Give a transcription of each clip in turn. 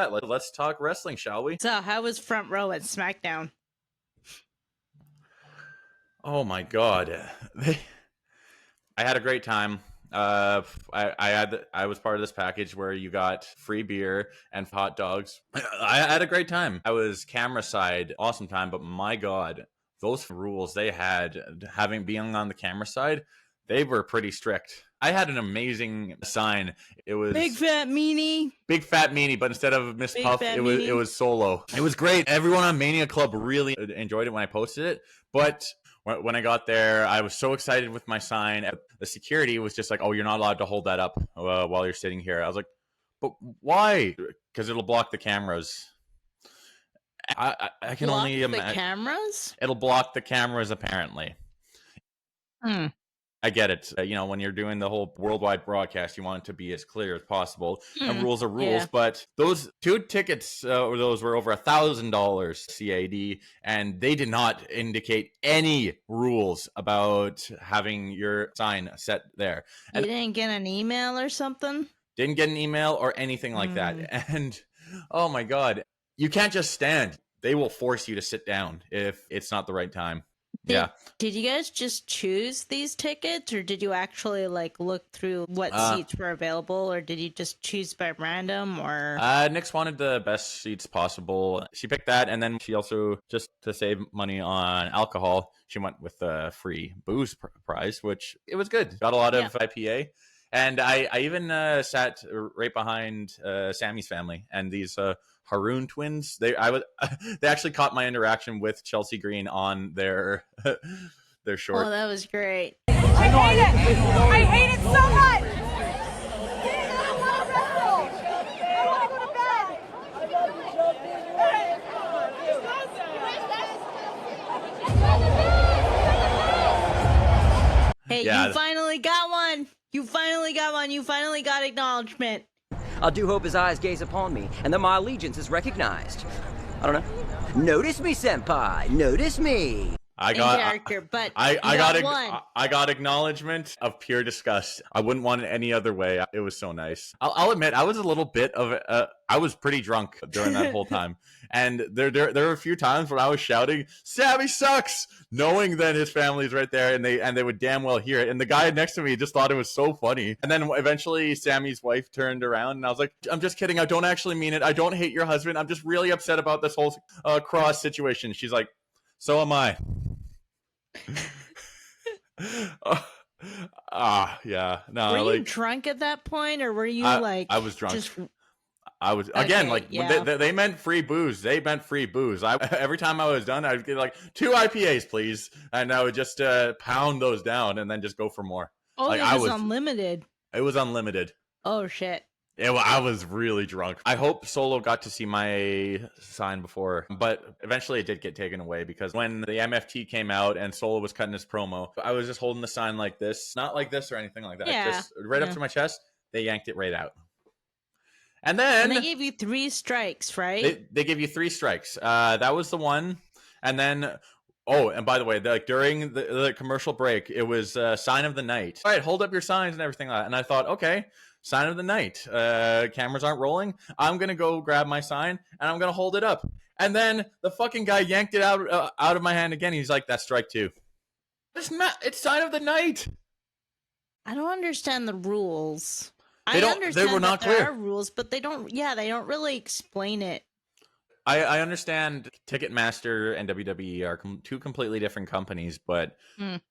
Let's talk wrestling, shall we? So, how was front row at Smackdown? Oh my god, I had a great time. I was part of this package where you got free beer and hot dogs. I had a great time. I was camera side, awesome time. But my god, those rules they had, being on the camera side, they were pretty strict. I had an amazing sign. It was Big fat meanie. Big fat meanie, but instead of Miss Big Puff, fat it meanie. was Solo. It was great. Everyone on Mania Club really enjoyed it when I posted it. But when I got there, I was so excited with my sign. The security was just like, "Oh, you're not allowed to hold that up while you're sitting here." I was like, "But why?" Because it'll block the cameras. I can Block only the imagine. cameras? It'll block the cameras, apparently. I get it. When you're doing the whole worldwide broadcast, you want it to be as clear as possible. And rules are rules. Yeah. But those 2 tickets, those were over $1,000 CAD, and they did not indicate any rules about having your sign set there. You didn't get an email or something? Didn't get an email or anything like that. And oh my god, you can't just stand. They will force you to sit down if it's not the right time. Did you guys just choose these tickets, or did you actually look through what seats were available, or did you just choose by random? Or Nix wanted the best seats possible. She picked that, and then she also, just to save money on alcohol, she went with the free booze prize, which it was good. Got a lot of IPA, and I even sat right behind Sammy's family and these Haroon twins. They actually caught my interaction with Chelsea Green on their short. Oh, that was great. I hate it. I hate it so much. I don't want to wrestle. I want to go to bed. Hey, you finally got one. You finally got one. You finally got acknowledgement. I do hope his eyes gaze upon me, and that my allegiance is recognized. I don't know. Notice me, senpai. Notice me. I got character, but I got one. I got acknowledgement of pure disgust. I wouldn't want it any other way. It was so nice. I'll admit I was a little bit of I was pretty drunk during that whole time, and there were a few times when I was shouting, "Sammy sucks," knowing that his family's right there, and they would damn well hear it. And the guy next to me just thought it was so funny. And then eventually Sammy's wife turned around, and I was like, "I'm just kidding. I don't actually mean it. I don't hate your husband. I'm just really upset about this whole cross situation." She's like, "So am I." Yeah. No, were you drunk at that point, or were you I was drunk. I was again they meant free booze. They meant free booze. Every time I was done, I'd get 2 IPAs, please, and I would just pound those down and then just go for more. Oh, it was unlimited. It was unlimited. Oh shit. I was really drunk. I hope Solo got to see my sign before, but eventually it did get taken away because when the MFT came out and Solo was cutting his promo, I was just holding the sign like this, not like this or anything like that, just right up to my chest. They yanked it right out. And then they gave you 3 strikes, right? They gave you 3 strikes. That was the one. And then, and by the way, during the commercial break, it was sign of the night. All right, hold up your signs and everything like that. And I thought, okay, sign of the night. Cameras aren't rolling. I'm going to go grab my sign and I'm going to hold it up. And then the fucking guy yanked it out of my hand again. He's like, "That's strike 2. It's sign of the night. I don't understand the rules. They were not clear. There are rules, but they don't really explain it. I understand Ticketmaster and WWE are 2 completely different companies, but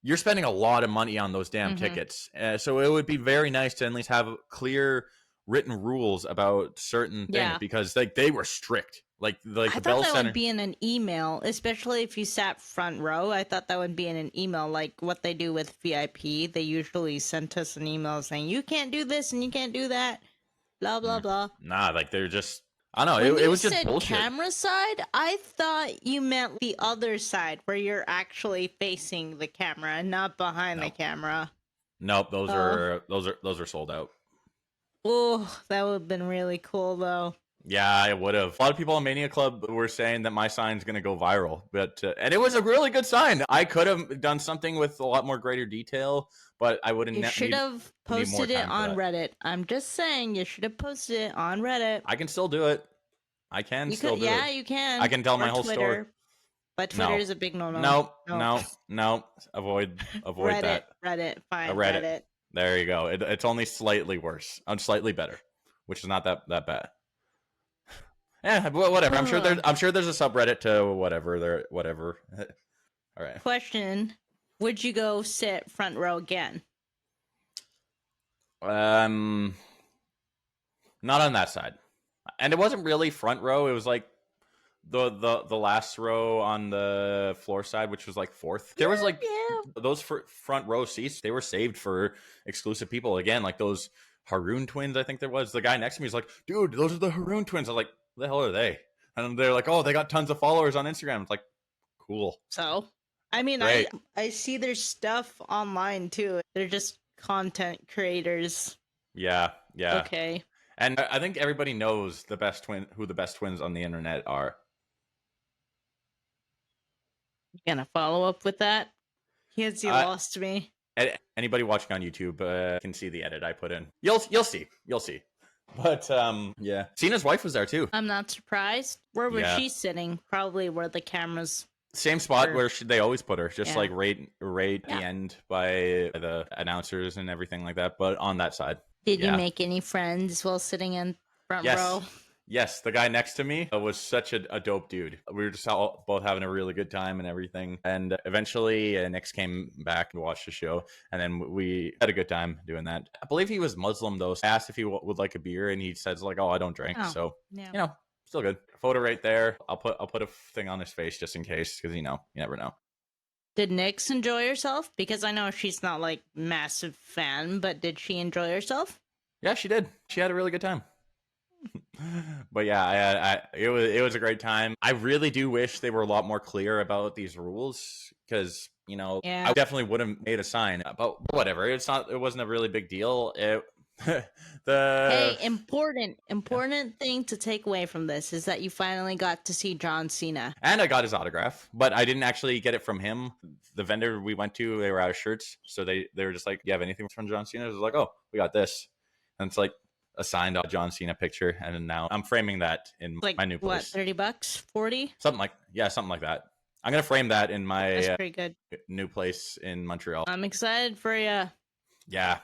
you're spending a lot of money on those damn tickets. So it would be very nice to at least have clear written rules about certain things because they were strict. Like I the Bell thought that Center would be in an email, especially if you sat front row. I thought that would be in an email, like what they do with VIP. They usually sent us an email saying you can't do this and you can't do that. Blah blah blah. Nah, they're just. I don't know. It was just bullshit. Camera side, I thought you meant the other side where you're actually facing the camera and not behind the camera. Nope, those are sold out. Oh, that would have been really cool though. Yeah, I would have. A lot of people in Mania Club were saying that my sign's going to go viral, but and it was a really good sign. I could have done something with a lot more greater detail, but I wouldn't. You should have posted it on Reddit. I'm just saying, you should have posted it on Reddit. I can still do it. I can You still could, do yeah, it. you can. I can tell Or my whole Twitter, story. but Twitter No. is a big no-no. No. Avoid that. Reddit, fine. Reddit. Reddit. There you go. It's only slightly worse. I'm slightly better, which is not that bad. Yeah, whatever. I'm sure there's a subreddit to whatever. All right. Question: would you go sit front row again? Not on that side, and it wasn't really front row. It was like the last row on the floor side, which was like fourth. There was like those front row seats. They were saved for exclusive people. Again, like those Haroon twins. I think there was the guy next to me. Was like, dude, those are the Haroon twins. I was like, who the hell are they? And they're like, oh, they got tons of followers on Instagram. It's like, cool. So, I mean, I see their stuff online too. They're just content creators. Yeah. Okay. And I think everybody knows who the best twins on the internet are. You gonna follow up with that? You lost me. Anybody watching on YouTube can see the edit I put in. You'll see. But yeah, Cena's wife was there too. I'm not surprised. Where was she sitting? Probably where the cameras. Same spot where they always put her, just like right the end by the announcers and everything like that. But on that side. Did you make any friends while sitting in front row? Yes, the guy next to me was such a dope dude. We were just both having a really good time and everything. And eventually, Nix came back and watched the show. And then we had a good time doing that. I believe he was Muslim, though. So I asked if he would like a beer. And he says, like, oh, I don't drink. So, still good. Photo right there. I'll put a thing on his face just in case. Because, you never know. Did Nix enjoy herself? Because I know she's not, like, massive fan. But did she enjoy herself? Yeah, she did. She had a really good time. But yeah, it was a great time. I really do wish they were a lot more clear about these rules because I definitely would have made a sign. But whatever, it wasn't a really big deal. Important thing to take away from this is that you finally got to see John Cena, and I got his autograph, but I didn't actually get it from him. The vendor we went to, they were out of shirts, so they were just like, "You have anything from John Cena?" I was like, "Oh, we got this," and it's like a signed John Cena picture, and now I'm framing that in my new place. What, $30, 40? Something like that. I'm gonna frame that in my That's pretty good. New place in Montreal. I'm excited for you. Yeah.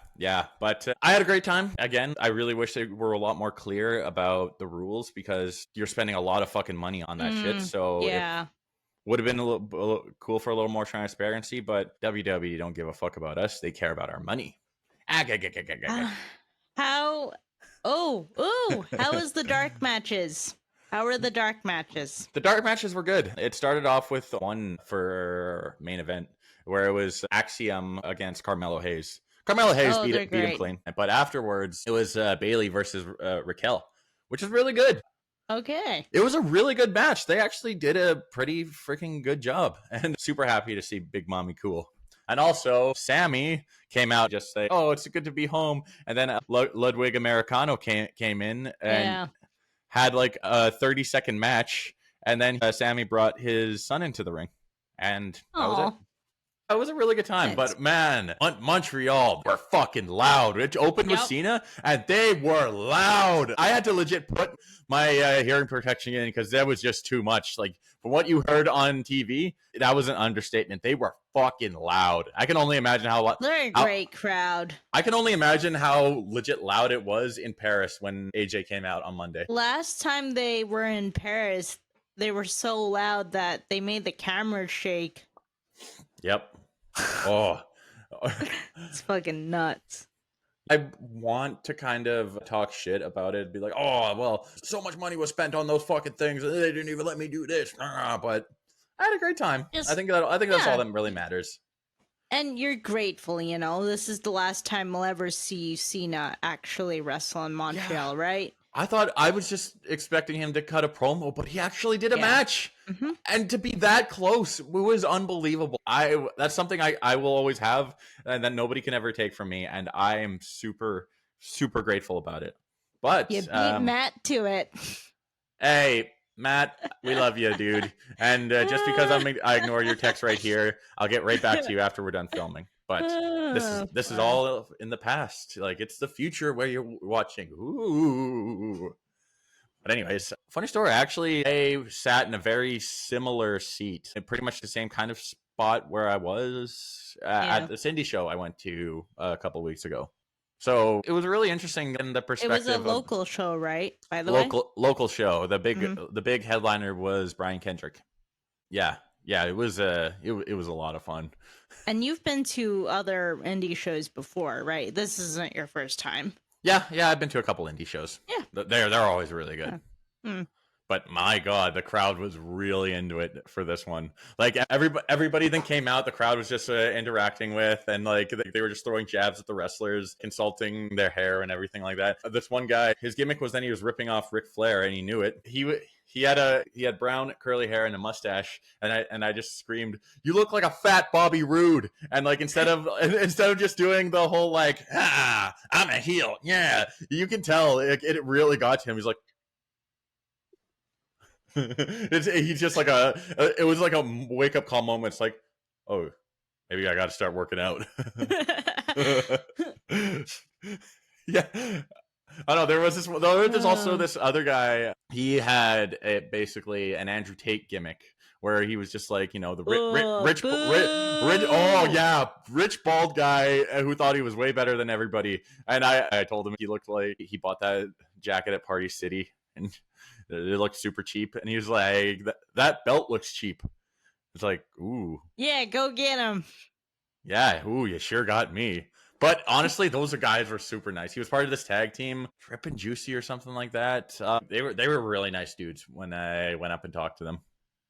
But I had a great time. Again, I really wish they were a lot more clear about the rules because you're spending a lot of fucking money on that shit. So would have been a little cool for a little more transparency. But WWE don't give a fuck about us. They care about our money. How? How was the dark matches? How were the dark matches? The dark matches were good. It started off with one for main event where it was Axiom against Carmelo Hayes. Carmelo Hayes beat him clean. But afterwards, it was Bailey versus Raquel, which is really good. Okay. It was a really good match. They actually did a pretty freaking good job. And super happy to see Big Mommy Cool. And also, Sammy came out just say, "Oh, it's good to be home." And then Ludwig Americano came in and had like a 30-second match. And then Sammy brought his son into the ring. And that was it. It was a really good time. But man, Montreal were fucking loud. It opened with Cena, and they were loud. I had to legit put my hearing protection in because that was just too much. Like, from what you heard on TV, that was an understatement. They were fucking loud. I can only imagine how they're a great crowd. I can only imagine how legit loud it was in Paris when AJ came out on Monday. Last time they were in Paris, they were so loud that they made the camera shake. Yep. Oh. It's fucking nuts. I want to kind of talk shit about it, be like, "Oh, well, so much money was spent on those fucking things, and they didn't even let me do this." But I had a great time. I think that's all that really matters. And you're grateful, This is the last time we'll ever see Cena actually wrestle in Montreal, right? I was just expecting him to cut a promo, but he actually did a match. Mm-hmm. And to be that close, it was unbelievable. That's something I will always have and that nobody can ever take from me. And I am super, super grateful about it. But you beat Matt to it. Hey, Matt, we love you, dude. And just because I ignore your text right here, I'll get right back to you after we're done filming. But this is all in the past. Like, it's the future where you're watching. Ooh. But anyways, funny story. Actually, I sat in a very similar seat, in pretty much the same kind of spot where I was at the Cindy show I went to a couple weeks ago. So it was really interesting in the It perspective. was a local show, right? By the way, local show. The big Mhm. the big headliner was Bryan Kendrick. Yeah, it was it was a lot of fun. And you've been to other indie shows before, right? This isn't your first time. Yeah, I've been to a couple indie shows. Yeah. They're always really good. Yeah. Mm. But my God, the crowd was really into it for this one. Like everybody that came out, the crowd was just interacting with, and like they were just throwing jabs at the wrestlers, consulting their hair and everything like that. This one guy, his gimmick was then he was ripping off Ric Flair, and he knew it. He had brown curly hair and a mustache, and I just screamed, "You look like a fat Bobby Roode!" And like instead of just doing the whole like, I'm a heel, yeah, you can tell it really got to him. He's like. He's just like it was like a wake up call moment. It's like, oh, maybe I got to start working out. Yeah, I know there was this. There's also this other guy. He had basically an Andrew Tate gimmick where he was just like, the rich, oh yeah, rich bald guy who thought he was way better than everybody. And I told him he looked like he bought that jacket at Party City and. It looked super cheap, and he was like, "That belt looks cheap." It's like, ooh, yeah, go get him. Yeah, ooh, you sure got me. But honestly, those guys were super nice. He was part of this tag team, Trip and Juicy or something like that. They were really nice dudes when I went up and talked to them.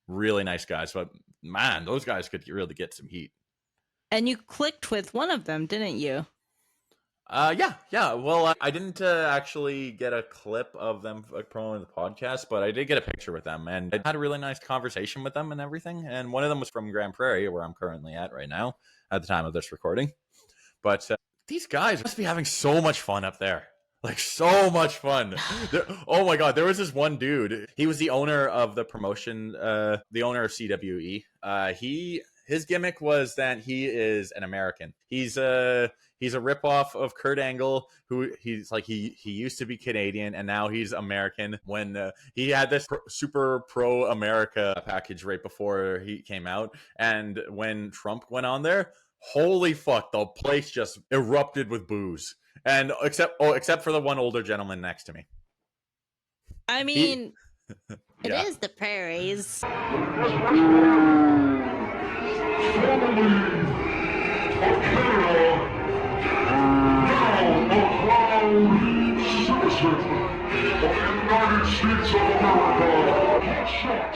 Really nice guys, but man, those guys could really get some heat. And you clicked with one of them, didn't you? Yeah. Well, I didn't actually get a clip of them promoting the podcast, but I did get a picture with them, and I had a really nice conversation with them and everything. And one of them was from Grand Prairie, where I'm currently at right now, at the time of this recording. But these guys must be having so much fun up there. Like, so much fun. Oh my God, there was this one dude. He was the owner of the promotion, the owner of CWE. His gimmick was that he is an American. He's a ripoff of Kurt Angle, who he's like he used to be Canadian and now he's American. When he had this super pro America package right before he came out, and when Trump went on there, holy fuck, the place just erupted with boos. And except for the one older gentleman next to me. I mean, it is the prairies. United States of America, hotshot,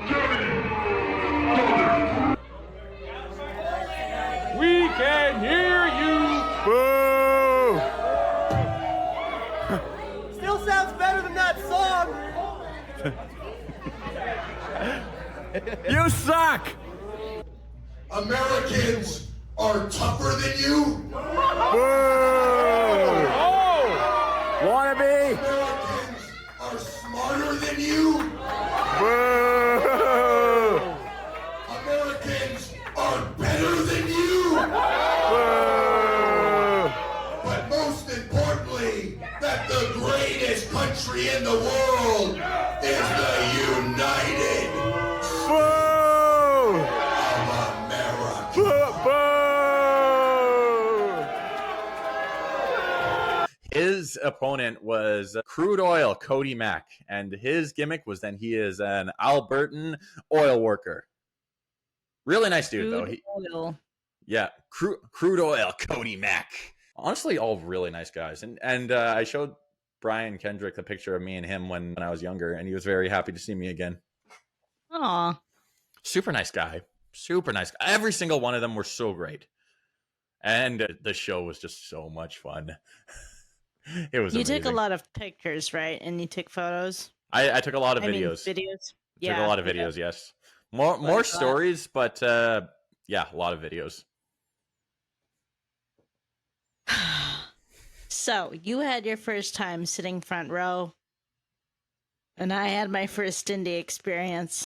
Danny. We can hear you. Boo! Still sounds better than that song. You suck! Americans are tougher than you. Boo! Wannabe? Americans are smarter than you. Boo! Americans are better than you. Boo! But most importantly, that the greatest country in the world is the United Boo! of America. Boo! His opponent was Crude Oil Cody Mack, and his gimmick was then he is an Albertan oil worker. Really nice dude, though. Oil. Yeah, Crude Oil Cody Mack. Honestly, all really nice guys. And I showed Bryan Kendrick the picture of me and him when I was younger, and he was very happy to see me again. Aw. Super nice guy. Super nice. Every single one of them were so great. And the show was just so much fun. It was You amazing. took a lot of pictures, right? And you took photos? I took a lot of videos. Videos? Took a lot of videos, yes. More stories, but yeah, a lot of videos. So, you had your first time sitting front row, and I had my first indie experience.